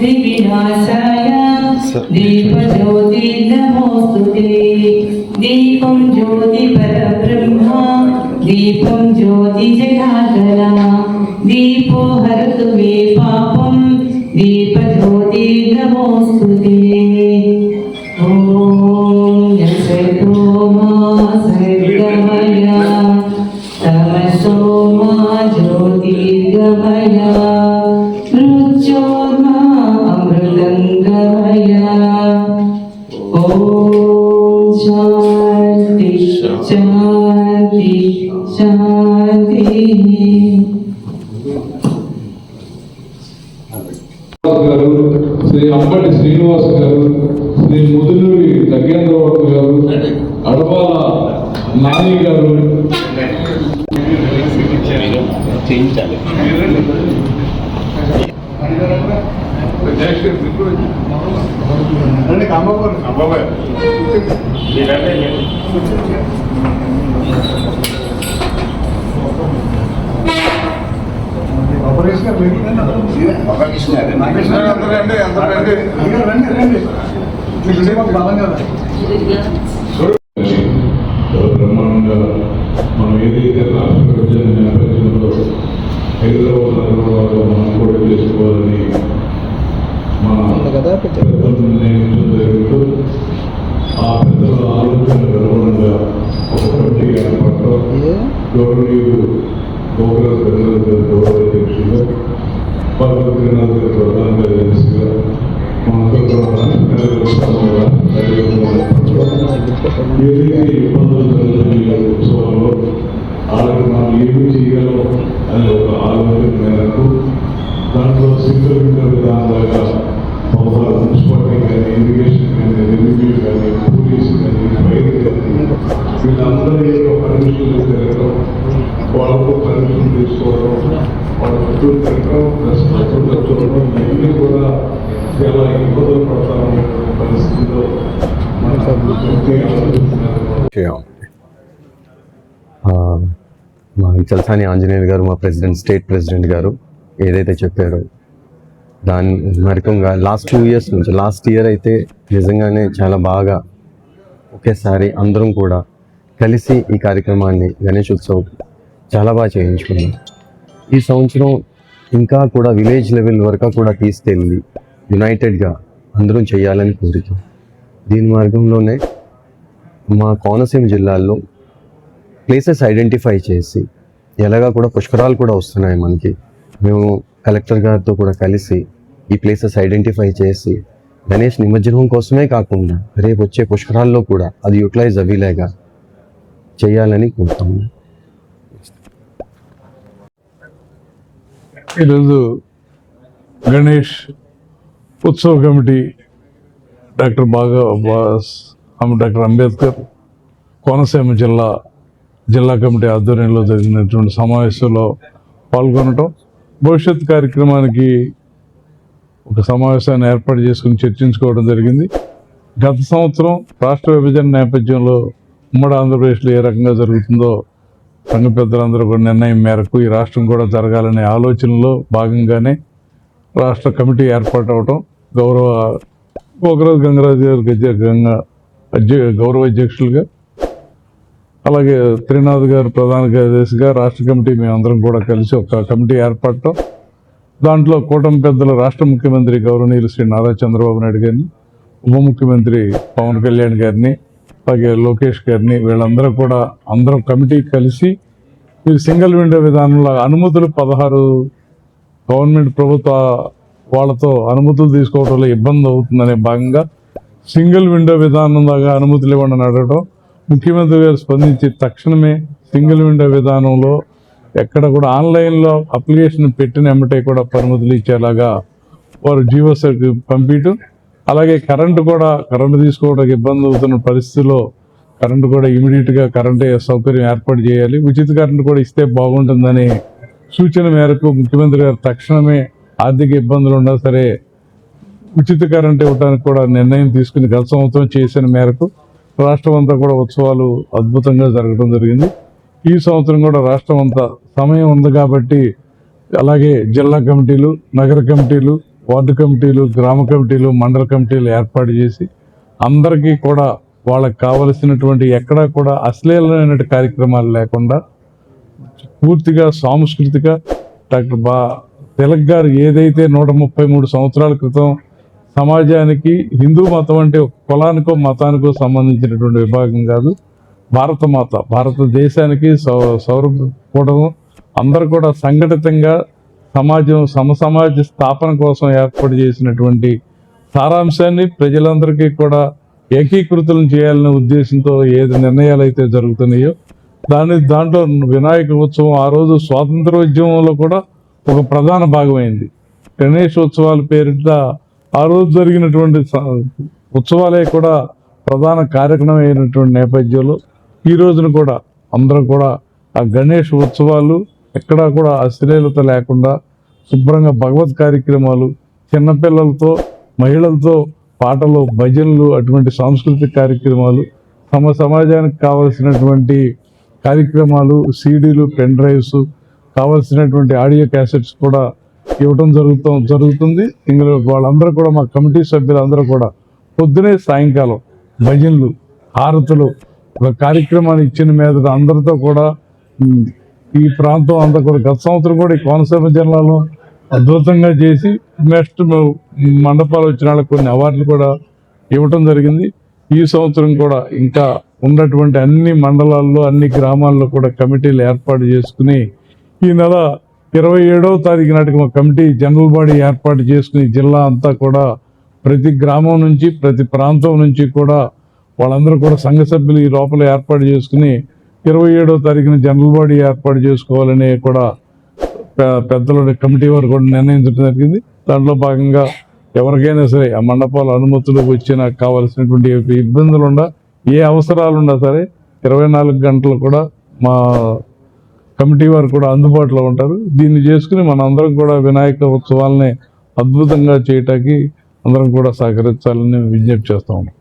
विनाशाय दीपज्योति नमोस्तुते। दीपं ज्योति परब्रह्म दीपं ज्योति जनार्दन दीपो हरतु मे पापं दीपज्योति नमोस्तुते। ॐ जसतो मा सर्गमय तमसो मा ज्योतिर्गमय मृत्योर्मा अमृतङ्गमय। ॐ शान्ति शान्ति शान्ति। శ్రీ అంబటి శ్రీనివాస్ గారు, శ్రీ ముదులూరి నగేంద్రబాబు గారు, అడపాల నాని గారు, చేయించాలి. బ్రహ్మాండంగా మనం ఏదైతే రాష్ట్ర విభజన నేపథ్యంలో హైదరాబాద్ నగరంలో మనం కూడా చేసుకోవాలని మన పెద్దలు నిర్ణయించడం జరుగుతూ ఆ పెద్దల ఆలోచనకు అనుగుణంగా ఒక కమిటీ ఏర్పాటు గౌరవనీయులు గౌరవ గౌరవ అధ్యక్షులుగా శ్రీనాథ్ గారు ప్రధాన కార్యదర్శిగా ఏదైతే ఇబ్బందులు జరుగుతున్న ఉత్సవంలో వాళ్ళకి మనం ఏమి చేయగలం అనే ఒక ఆలోచన మేరకు దాంట్లో సింగిల్ విండో విధానంగా మున్సిపాలిటీ కానీ ఇరిగేషన్ కానీ రెవెన్యూ కానీ పోలీసు కానీ ఫైర్ కానీ వీళ్ళందరి యొక్క పర్మిషన్లు తిరగడం, వాళ్ళకు పర్మిషన్ తీసుకోవడం, వాళ్ళ చుట్టూ తిరగడం, ప్లస్ చుట్టూ చూడడం ఇవన్నీ కూడా చాలా ఇబ్బందులు పడతామనే పరిస్థితిలో మా చలసాని ఆంజనేయులు గారు, మా ప్రెసిడెంట్, స్టేట్ ప్రెసిడెంట్ గారు ఏదైతే చెప్పారో దాని మరికంగా లాస్ట్ 2 years నుంచి, లాస్ట్ ఇయర్ అయితే నిజంగానే చాలా బాగా ఒకేసారి అందరం కూడా కలిసి ఈ కార్యక్రమాన్ని గణేష్ ఉత్సవ్ చాలా బాగా చేయించుకున్నాం. ఈ సంవత్సరం ఇంకా కూడా విలేజ్ లెవెల్ వరకు కూడా తీసుకెళ్ళి యునైటెడ్గా అందరం చేయాలని కోరిక. దీని మార్గంలోనే మా కోనసీమ జిల్లాల్లో ప్లేసెస్ ఐడెంటిఫై చేసి, ఎలాగా కూడా పుష్కరాలు కూడా వస్తున్నాయి మనకి, మేము కలెక్టర్ గారితో కూడా కలిసి ఈ ప్లేసెస్ ఐడెంటిఫై చేసి గణేష్ నిమజ్జనం కోసమే కాకుండా రేపు వచ్చే పుష్కరాల్లో కూడా అది యూటిలైజ్ అవ్వేలాగా చేయాలని కోరుతున్నాం. ఈరోజు గణేష్ ఉత్సవ కమిటీ డాక్టర్ అంబేద్కర్ కోనసీమ జిల్లా కమిటీ ఆధ్వర్యంలో జరిగినటువంటి సమావేశంలో పాల్గొనటం, భవిష్యత్ కార్యక్రమానికి ఒక సమావేశాన్ని ఏర్పాటు చేసుకుని చర్చించుకోవడం జరిగింది. గత సంవత్సరం రాష్ట్ర విభజన నేపథ్యంలో ఉమ్మడి ఆంధ్రప్రదేశ్లో ఏ రకంగా జరుగుతుందో సంఘ పెద్దలందరూ కూడా నిర్ణయం మేరకు ఈ రాష్ట్రం కూడా జరగాలనే ఆలోచనలో భాగంగానే రాష్ట్ర కమిటీ ఏర్పాటు అవటం, గౌరవ గోకరాజు గంగరాజు గారు గౌరవ అధ్యక్షులుగా, అలాగే శ్రీనాథ్ గారు ప్రధాన కార్యదర్శిగా రాష్ట్ర కమిటీ మేమందరం కూడా కలిసి ఒక కమిటీ ఏర్పడటం, దాంట్లో కూటమి పెద్దలు రాష్ట్ర ముఖ్యమంత్రి గౌరవనీయులు శ్రీ నారా చంద్రబాబు నాయుడు గారిని, ఉప ముఖ్యమంత్రి పవన్ కళ్యాణ్ గారిని, అలాగే లోకేష్ గారిని, వీళ్ళందరూ కూడా అందరం కమిటీ కలిసి ఈ సింగిల్ విండో విధానంలో అనుమతులు 16 గవర్నమెంట్ ప్రభుత్వ వాళ్ళతో అనుమతులు తీసుకోవడంలో ఇబ్బంది అవుతుందనే భాగంగా సింగిల్ విండో విధానం దాకా అనుమతులు ఇవ్వండి అడగడం, ముఖ్యమంత్రి గారు స్పందించి తక్షణమే సింగిల్ విండో విధానంలో ఎక్కడ కూడా ఆన్లైన్లో అప్లికేషన్ పెట్టిన ఎమ్మటే కూడా పరిమితులు ఇచ్చేలాగా వారు జీవోస్ పంపించడం, అలాగే కరెంటు తీసుకోవడానికి ఇబ్బంది అవుతున్న పరిస్థితుల్లో కరెంటు కూడా ఇమీడియట్గా కరెంటు సౌకర్యం ఏర్పాటు చేయాలి, ఉచిత కరెంటు కూడా ఇస్తే బాగుంటుందని సూచన మేరకు ముఖ్యమంత్రి గారు తక్షణమే ఆర్థిక ఇబ్బందులు ఉన్నా సరే ఉచిత కరెంటు ఇవ్వడానికి కూడా నిర్ణయం తీసుకుని గత సంవత్సరం చేసిన మేరకు రాష్ట్రం అంతా కూడా ఉత్సవాలు అద్భుతంగా జరగడం జరిగింది. ఈ సంవత్సరం కూడా రాష్ట్రం అంతా సమయం ఉంది కాబట్టి అలాగే జిల్లా కమిటీలు, నగర కమిటీలు, వార్డు కమిటీలు, గ్రామ కమిటీలు, మండల కమిటీలు ఏర్పాటు చేసి అందరికీ కూడా వాళ్ళకి కావలసినటువంటి ఎక్కడా కూడా అశ్లీలమైన కార్యక్రమాలు లేకుండా పూర్తిగా సాంస్కృతిక డాక్టర్ తిలక్ గారు ఏదైతే 133 సంవత్సరాల క్రితం సమాజానికి హిందూ మతం అంటే ఒక కులానికో మతానికో సంబంధించినటువంటి విభాగం కాదు, భారతదేశానికి సౌరకూటము అందరూ కూడా సంఘటితంగా సమసమాజ స్థాపన కోసం ఏర్పాటు చేసినటువంటి సారాంశాన్ని ప్రజలందరికీ కూడా ఏకీకృతం చేయాలనే ఉద్దేశంతో ఏది నిర్ణయాలు అయితే జరుగుతున్నాయో దాంట్లో వినాయక ఉత్సవం ఆ రోజు స్వాతంత్రోద్యమంలో కూడా ఒక ప్రధాన భాగమైంది. గణేష్ ఉత్సవాల పేరిట ఆ రోజు జరిగినటువంటి ఉత్సవాలే కూడా ప్రధాన కార్యక్రమం అయినటువంటి నేపథ్యంలో ఈ రోజున కూడా అందరూ కూడా ఆ గణేష్ ఉత్సవాలు ఎక్కడా కూడా అశ్లీలత లేకుండా శుభ్రంగా భగవత్ కార్యక్రమాలు, చిన్నపిల్లలతో మహిళలతో పాటలు, భజనలు, అటువంటి సాంస్కృతిక కార్యక్రమాలు, సమాజానికి కావలసినటువంటి కార్యక్రమాలు, సీడీలు, పెన్ డ్రైవ్స్, కావాల్సినటువంటి ఆడియో క్యాసెట్స్ కూడా ఇవ్వటం జరుగుతుంది. ఇందులో వాళ్ళందరూ కూడా మా కమిటీ సభ్యులందరూ కూడా పొద్దునే సాయంకాలం భజనలు, హారతులు, ఒక కార్యక్రమాన్ని ఇచ్చిన మీద అందరితో కూడా ఈ ప్రాంతం అంతా కూడా గత సంవత్సరం కూడా ఈ కోనసీమ జిల్లాలో అద్భుతంగా చేసి నెక్స్ట్ మండపాలు వచ్చిన వాళ్ళకి కొన్ని అవార్డులు కూడా ఇవ్వటం జరిగింది. ఈ సంవత్సరం కూడా ఇంకా ఉన్నటువంటి అన్ని మండలాల్లో, అన్ని గ్రామాల్లో కూడా కమిటీలు ఏర్పాటు చేసుకుని ఈ నెల 27వ తారీఖు నాటికి మా కమిటీ జనరల్ బాడీ ఏర్పాటు చేసుకుని జిల్లా అంతా కూడా ప్రతి గ్రామం నుంచి, ప్రతి ప్రాంతం నుంచి కూడా వాళ్ళందరూ కూడా సంఘ సభ్యులు ఈ లోపల ఏర్పాటు చేసుకుని 27వ తారీఖున జనరల్ బాడీ ఏర్పాటు చేసుకోవాలని కూడా పెద్దల కమిటీ వారు కూడా నిర్ణయించడం జరిగింది. దాంట్లో భాగంగా ఎవరికైనా సరే ఆ మండపాల అనుమతులు వచ్చినా కావాల్సినటువంటి ఇబ్బందులు ఉన్నా, ఏ అవసరాలు ఉన్నా సరే 24 గంటలు కూడా మా కమిటీ వారు కూడా అందుబాటులో ఉంటారు. దీన్ని చేసుకుని మనందరం కూడా వినాయక ఉత్సవాలని అద్భుతంగా చేయటానికి అందరం కూడా సహకరించాలని విజ్ఞప్తి చేస్తా ఉన్నాం.